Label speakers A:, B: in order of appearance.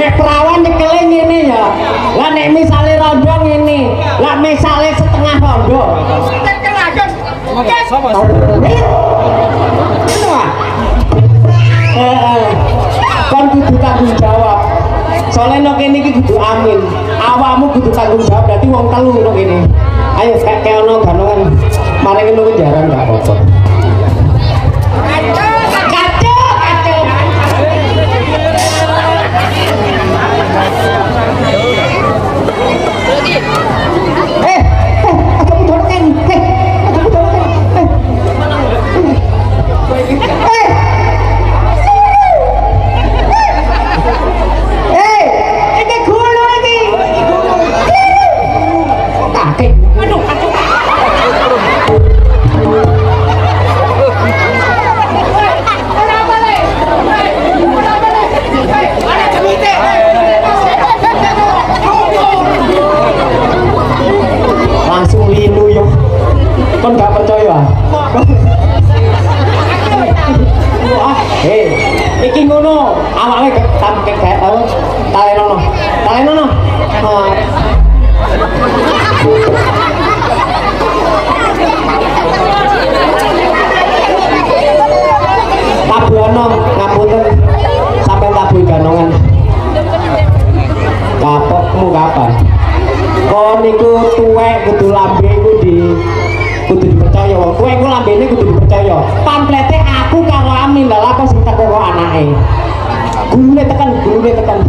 A: nek perawan nyekele ngene ya. Lah nek misale rondo ngene, lah misale setengah rondo.
B: Sapa?
A: Itu ah. Kon kudu tanggung jawab. Soalnya no kene iki kudu amin. Awakmu kudu tanggung jawab. Berarti wong telu no kene. Ayo kayak ono ganongan. Maring ngono jaran gak apa-apa. Kon gak percaya iki ngono awake tampek kayak tau talenono tabuano ngapunten sampai tabu ganongan kapokmu kapan kon niku tuwek kudu lambe kudu dipercaya wong kowe iku lambene kudu dipercaya pamplete aku karo Amin lha apa sing teko kok anake gulune tekan